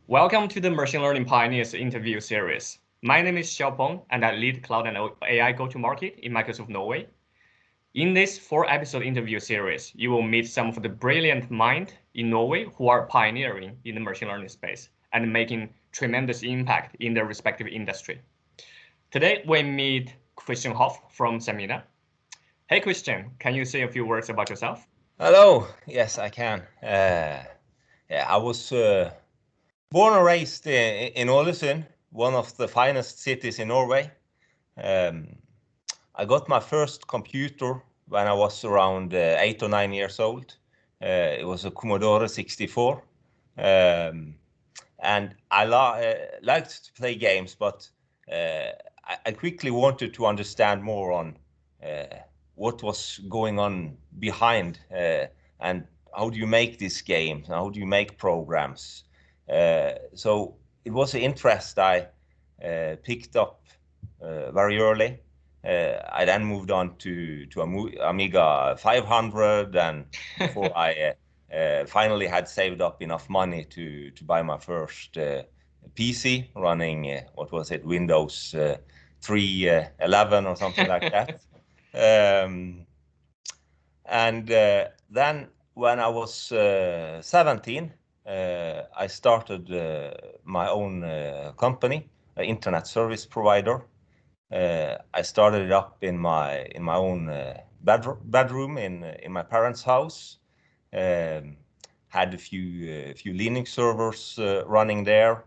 Welcome to the Machine Learning Pioneers interview series. My name is Xiaopeng, and I lead Cloud and AI Go-to-Market in Microsoft Norway. In this 4-episode interview series, you will meet some of the brilliant minds in Norway who are pioneering in the machine learning space and making tremendous impact in their respective industry. Today, we meet Christian Hoff from Semina. Hey, Christian, can you say a few words about yourself? Hello. Yes, I can. I was born and raised in Ålesund, one of the finest cities in Norway. I got my first computer when I was around 8 or 9 years old. It was a Commodore 64. And I liked to play games, but I quickly wanted to understand more on what was going on behind and how do you make these games, how do you make programs. So it was an interest I picked up very early. I then moved on to Amiga 500, and before I finally had saved up enough money to buy my first PC running, what was it, Windows 3.11 or something like that. Then when I was 17, I started my own company, an internet service provider. I started it up in my own bedroom in my parents' house. Had a few Linux servers running there.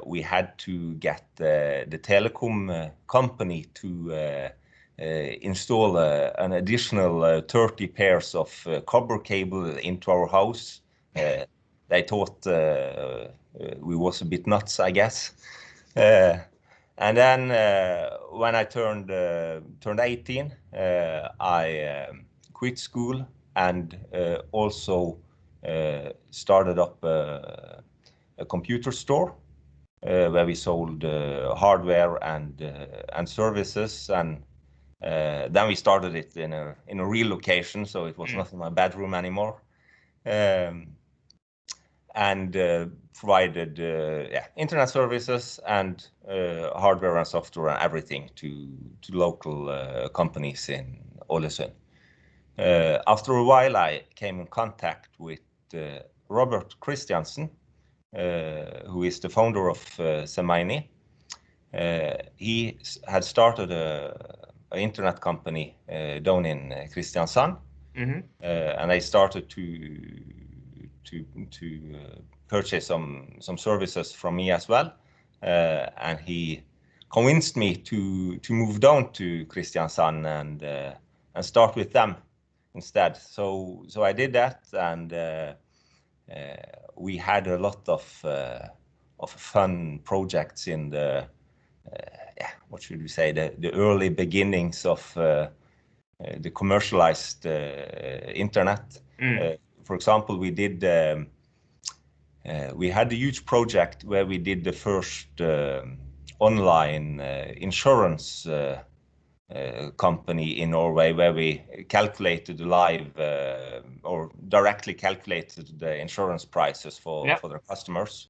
We had to get the telecom company to install an additional 30 pairs of copper cable into our house. They thought we was a bit nuts, I guess. And then when I turned 18, I quit school and also started up a computer store where we sold hardware and services, and then we started it in a real location, so it was not in my bedroom anymore, and provided internet services and hardware and software and everything to local companies in Ålesund. After a while, I came in contact with Robert Christiansen, who is the founder of Semina. He had started an internet company down in Kristiansand, and I started to purchase some services from me as well, and he convinced me to move down to Kristiansand and start with them instead. So I did that, and we had a lot of fun projects in the what should we say, the early beginnings of the commercialized internet. For example, we had a huge project where we did the first online insurance company in Norway, where we calculated live or directly calculated the insurance prices for their customers.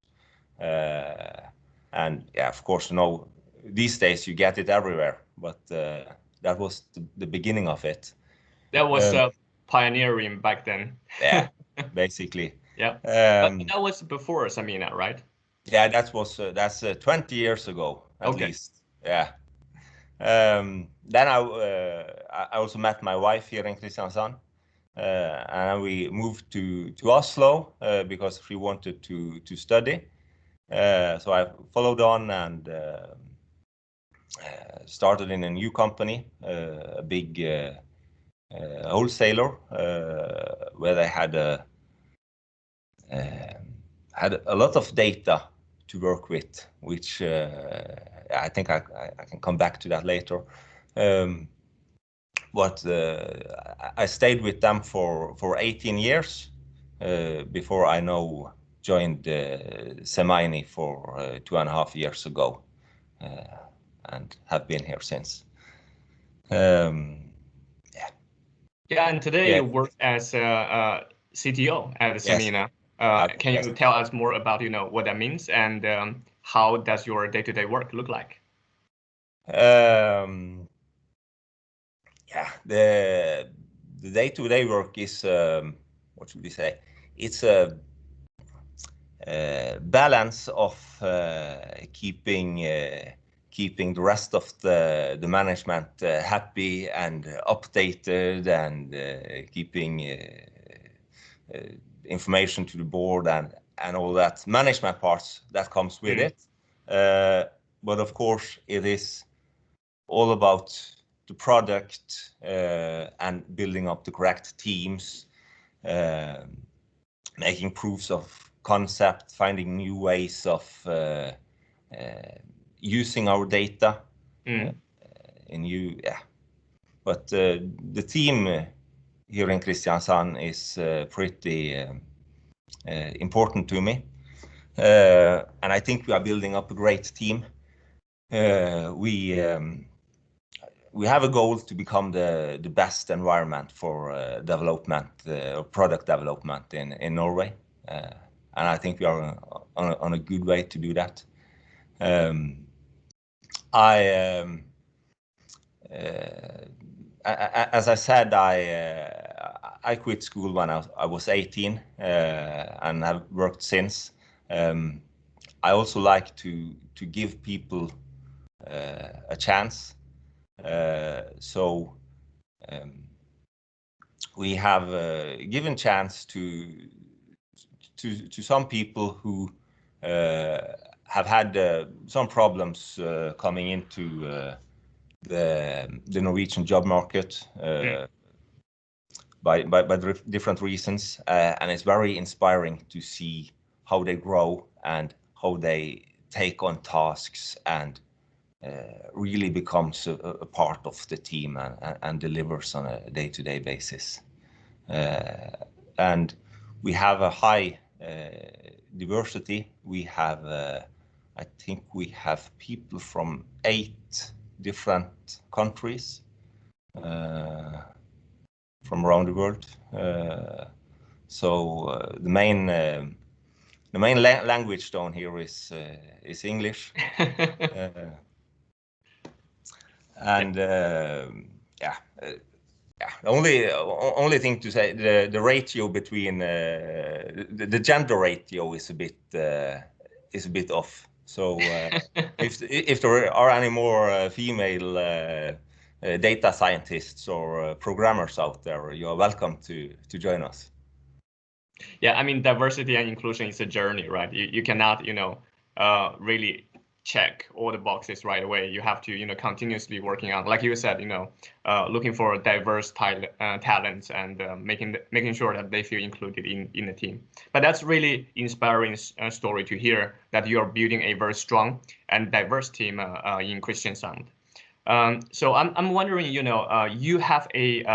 And of course, these days you get it everywhere, but that was the beginning of it. That was pioneering back then. Yeah, basically. But that was before Semina, right? Yeah, that's 20 years ago at least. Yeah. Then I also met my wife here in Kristiansand, and we moved to Oslo because she wanted to study. So I followed on and started in a new company, a big wholesaler, where they had a lot of data to work with, which I think I can come back to that later. But I stayed with them for 18 years before I now joined Semina for 2.5 years ago, and have been here since. And today you work as a CTO at Semina. Can you tell us more about what that means and how does your day-to-day work look like? Yeah, the day-to-day work is what should we say? It's a balance of keeping the rest of the management happy and updated, and keeping information to the board and all that management parts that comes with it. But of course, it is all about the product and building up the correct teams, making proofs of concept, finding new ways of using our data in new, yeah. But the team here in Kristiansand is pretty important to me. And I think we are building up a great team. We have a goal to become the best environment for development, product development in Norway, and I think we are on a good way to do that. As I said, I quit school when I was 18 and have worked since. I also like to give people a chance. So we have given chance to some people who have had some problems coming into the Norwegian job market by different reasons, and it's very inspiring to see how they grow and how they take on tasks and really becomes a part of the team and delivers on a day-to-day basis. And we have a high diversity. We have, I think we have people from 8 different countries from around the world. So the main language down here is English. And yeah, only thing to say, the ratio between the gender ratio is a bit off. So if there are any more female data scientists or programmers out there, you are welcome to join us. Yeah, I mean, diversity and inclusion is a journey, right? You cannot, really check all the boxes right away. You have to, continuously working on, like you said, looking for diverse talents and making sure that they feel included in the team. But that's really inspiring story to hear that you are building a very strong and diverse team in Kristiansand. So I'm wondering, you have a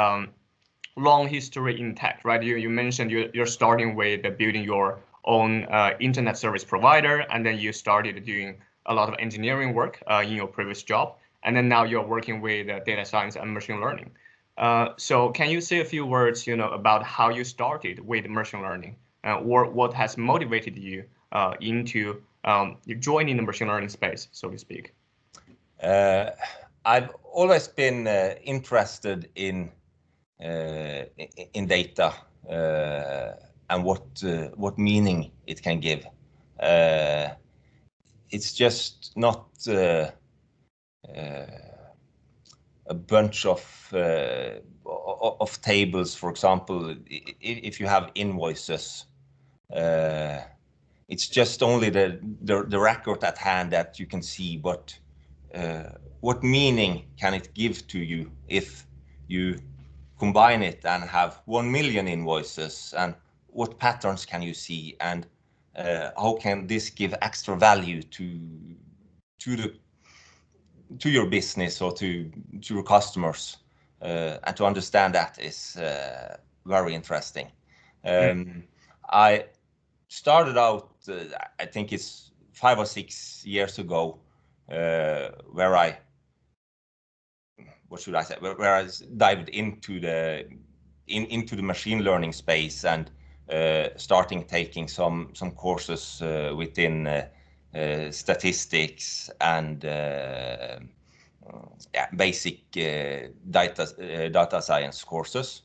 long history in tech, right? You mentioned you're starting with building your own internet service provider, and then you started doing a lot of engineering work in your previous job, and then now you're working with data science and machine learning. So can you say a few words, about how you started with machine learning, or what has motivated you into joining the machine learning space, so to speak? I've always been interested in data and what meaning it can give. It's just not a bunch of tables. For example, if you have invoices, it's just only the record at hand that you can see, but what meaning can it give to you if you combine it and have 1 million invoices, and what patterns can you see, and how can this give extra value to your business or to your customers, and to understand that is very interesting. I started out, I think it's 5 or 6 years ago, where I dived into the machine learning space and starting taking some courses within statistics and basic data science courses,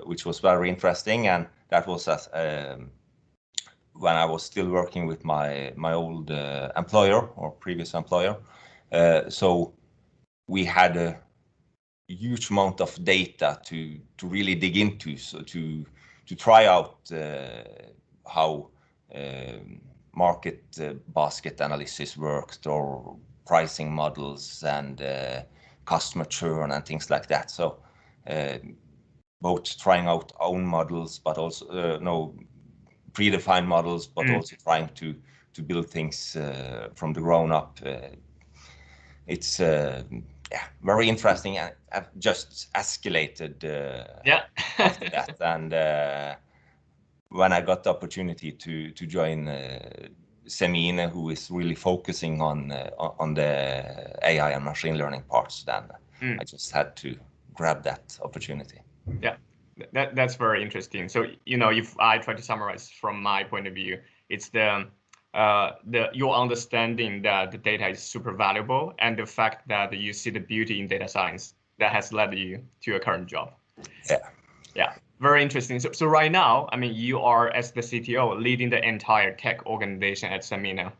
which was very interesting. And that was when I was still working with my old employer or previous employer. So we had a huge amount of data to really dig into, so to try out how market basket analysis worked, or pricing models and customer churn and things like that. So both trying out own models, but also predefined models, but also trying to build things from the ground up. It's very interesting, and I've just escalated after that. And when I got the opportunity to join Semine, who is really focusing on the AI and machine learning parts, then I just had to grab that opportunity. Yeah, that's very interesting. So, if I try to summarize from my point of view, it's your understanding that the data is super valuable, and the fact that you see the beauty in data science that has led you to your current job. Yeah, very interesting. So right now, I mean, you are, as the CTO, leading the entire tech organization at Semine,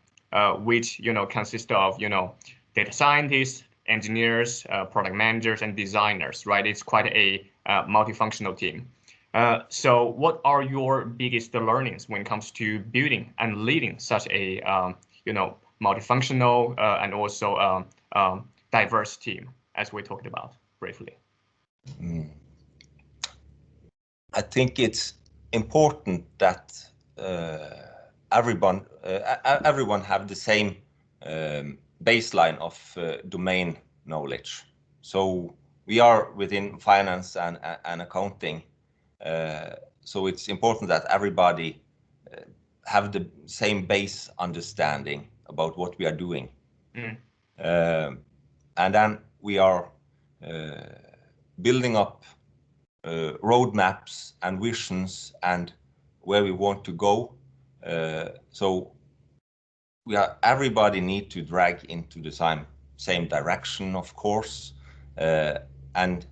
which consists of data scientists, engineers, product managers, and designers. Right? It's quite a multifunctional team. So what are your biggest learnings when it comes to building and leading such a multifunctional and also diverse team, as we talked about briefly? I think it's important that everyone have the same baseline of domain knowledge. So we are within finance and accounting. So it's important that everybody have the same base understanding about what we are doing. And then we are building up roadmaps and visions and where we want to go. So everybody need to drag into the same direction, of course. And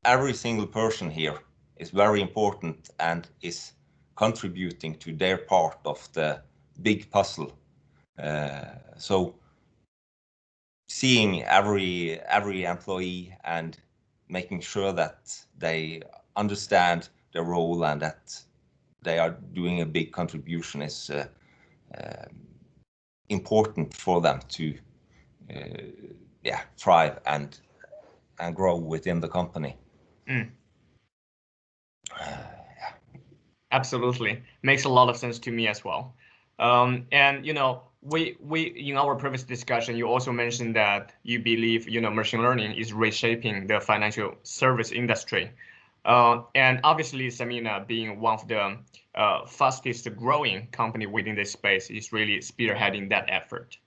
every single person here is very important and is contributing to their part of the big puzzle. So seeing every employee and making sure that they understand their role and that they are doing a big contribution is important for them to thrive and grow within the company. Absolutely, makes a lot of sense to me as well. And we in our previous discussion, you also mentioned that you believe machine learning is reshaping the financial service industry. And obviously, Semine, being one of the fastest growing company within this space, is really spearheading that effort.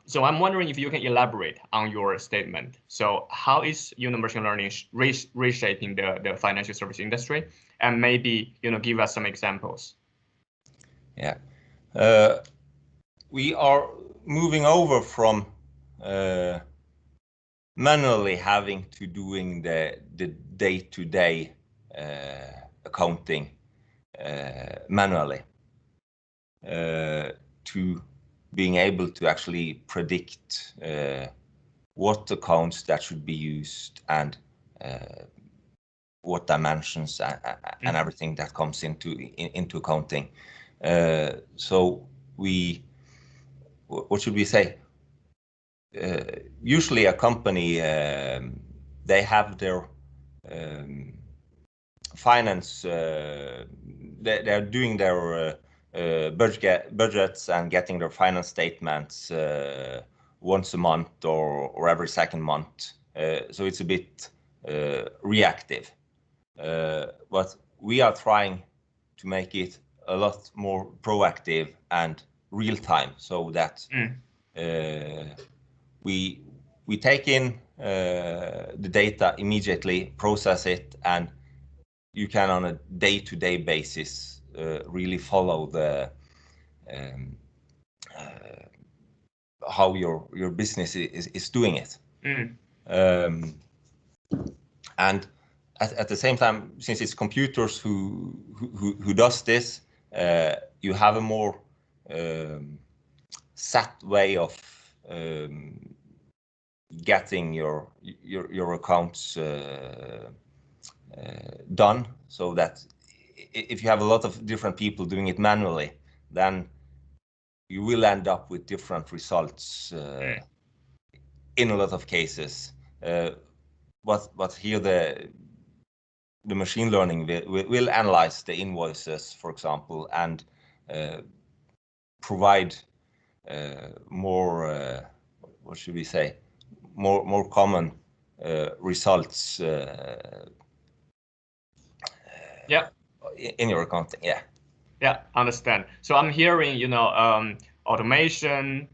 So I'm wondering if you can elaborate on your statement. So how is machine learning reshaping the financial service industry, and maybe give us some examples? Yeah, we are moving over from manually having to doing the day-to-day accounting manually to being able to actually predict what accounts that should be used and what dimensions and everything that comes into accounting. So what should we say? Usually a company, they have their finance, they're doing their budgets and getting their finance statements once a month or every second month. So it's a bit reactive. But we are trying to make it a lot more proactive and real time, so that we take in the data immediately, process it, and you can on a day-to-day basis really follow the how your business is doing it. And at the same time, since it's computers who does this, you have a more set way of getting your accounts done, so that if you have a lot of different people doing it manually, then you will end up with different results in a lot of cases. But here the machine learning will analyze the invoices, for example, and provide more what should we say, more common results in your accounting. Yeah, understand. So I'm hearing, automation,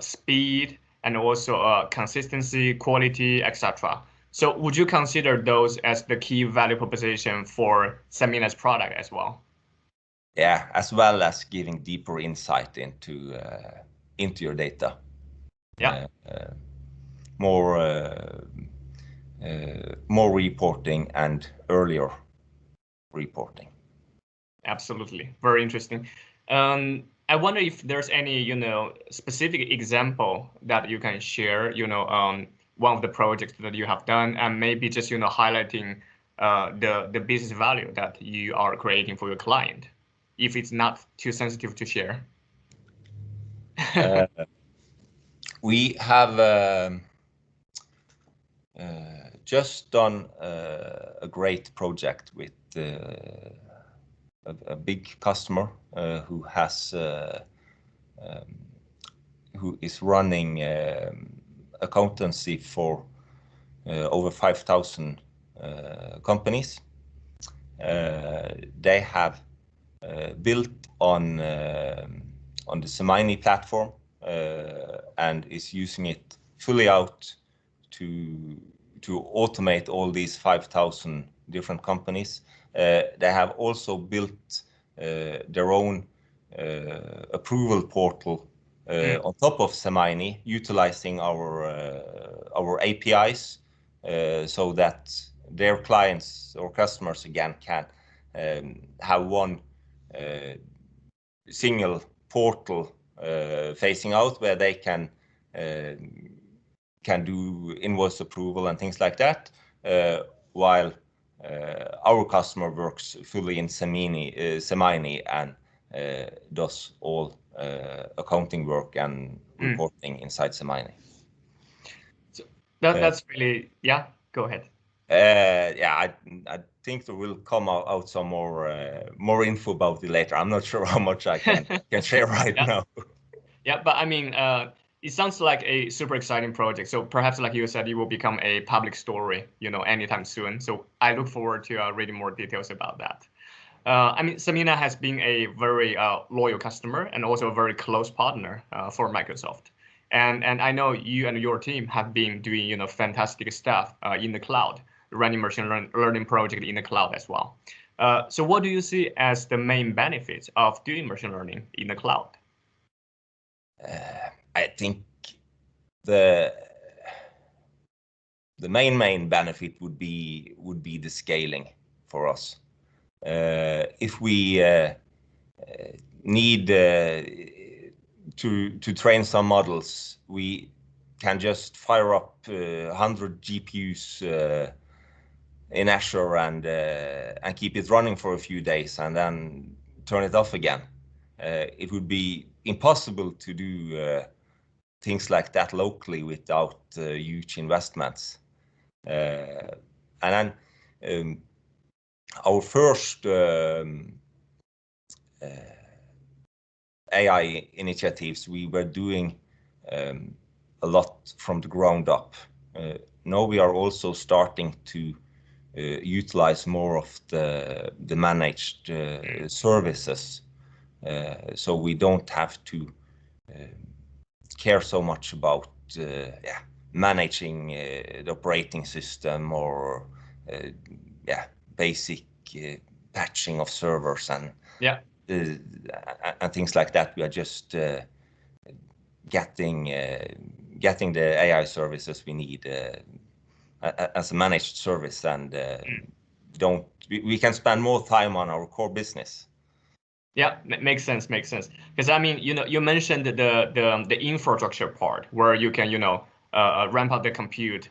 speed, and also consistency, quality, etc. So would you consider those as the key value proposition for Samina's product as well? Yeah, as well as giving deeper insight into your data. Yeah. More reporting and earlier reporting. Absolutely, very interesting. I wonder if there's any, specific example that you can share, one of the projects that you have done, and maybe just, highlighting the business value that you are creating for your client, if it's not too sensitive to share. We have just done a great project with a big customer who is running accountancy for over 5,000 companies. They have built on the Semini platform and is using it fully out to automate all these 5,000 different companies. They have also built their own approval portal on top of Semini, utilizing our APIs, so that their clients or customers again can have one single portal facing out, where they can do invoice approval and things like that, while our customer works fully in Semini and does all accounting work and reporting inside Semini. So that's really, yeah, go ahead. Yeah, I think there will come out some more info about it later. I'm not sure how much I can share right now. Yeah, but I mean, it sounds like a super exciting project. So perhaps, like you said, it will become a public story, anytime soon. So I look forward to reading more details about that. I mean, Samina has been a very loyal customer and also a very close partner for Microsoft. And I know you and your team have been doing, fantastic stuff in the cloud, running machine learning project in the cloud as well. So what do you see as the main benefits of doing machine learning in the cloud? I think the main benefit would be the scaling for us. If we need to train some models, we can just fire up 100 GPUs in Azure and keep it running for a few days and then turn it off again. It would be impossible to do things like that locally without huge investments. And then our first AI initiatives, we were doing a lot from the ground up. Now we are also starting to utilize more of the managed services, so we don't have to care so much about managing the operating system or basic patching of servers and Yeah. and things like that. We are just getting the AI services we need as a managed service, and we can spend more time on our core business. Yeah, makes sense. Makes sense. Because I mean, you mentioned the infrastructure part where you can ramp up the compute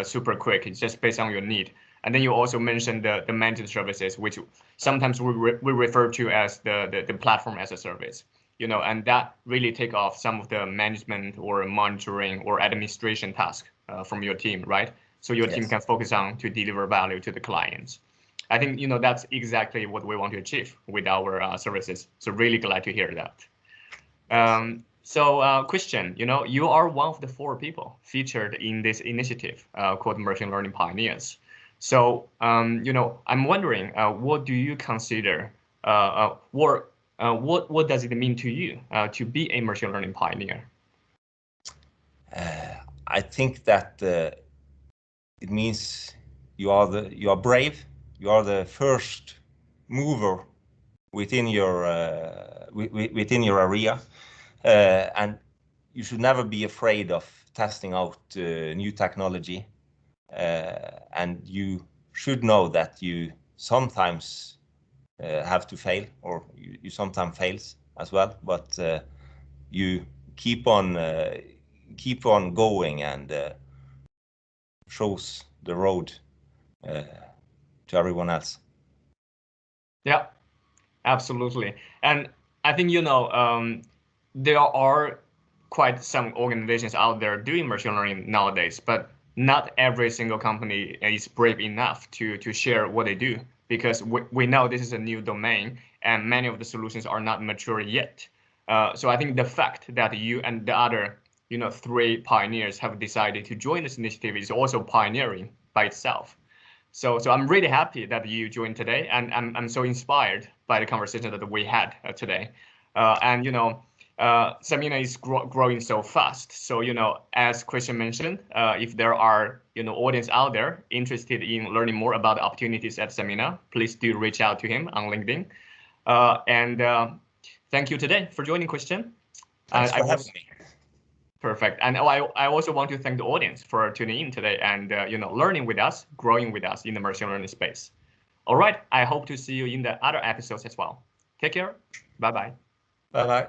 super quick. It's just based on your need. And then you also mentioned the managed services, which sometimes we refer to as the platform as a service. And that really take off some of the management or monitoring or administration task from your team, right? So your team can focus on to deliver value to the clients. I think that's exactly what we want to achieve with our services. So really glad to hear that. So Christian, you are one of the 4 people featured in this initiative called Machine Learning Pioneers. So I'm wondering, what do you consider, what does it mean to you to be a machine learning pioneer? I think that it means you are brave. You are the first mover within your area, and you should never be afraid of testing out new technology. And you should know that you sometimes have to fail, or you sometimes fails as well. But you keep on going, and shows the road to everyone else. Yeah, absolutely. And I think, there are quite some organizations out there doing machine learning nowadays, but not every single company is brave enough to share what they do, because we know this is a new domain and many of the solutions are not mature yet. So I think the fact that you and the other 3 pioneers have decided to join this initiative is also pioneering by itself. So I'm really happy that you joined today, and I'm so inspired by the conversation that we had today. And Sanmina is growing so fast. So as Christian mentioned, if there are audience out there interested in learning more about the opportunities at Sanmina, please do reach out to him on LinkedIn. And thank you today for joining, Christian. Thanks for having me. Perfect. And I also want to thank the audience for tuning in today and learning with us, growing with us in the machine learning space. All right. I hope to see you in the other episodes as well. Take care. Bye-bye. Bye-bye.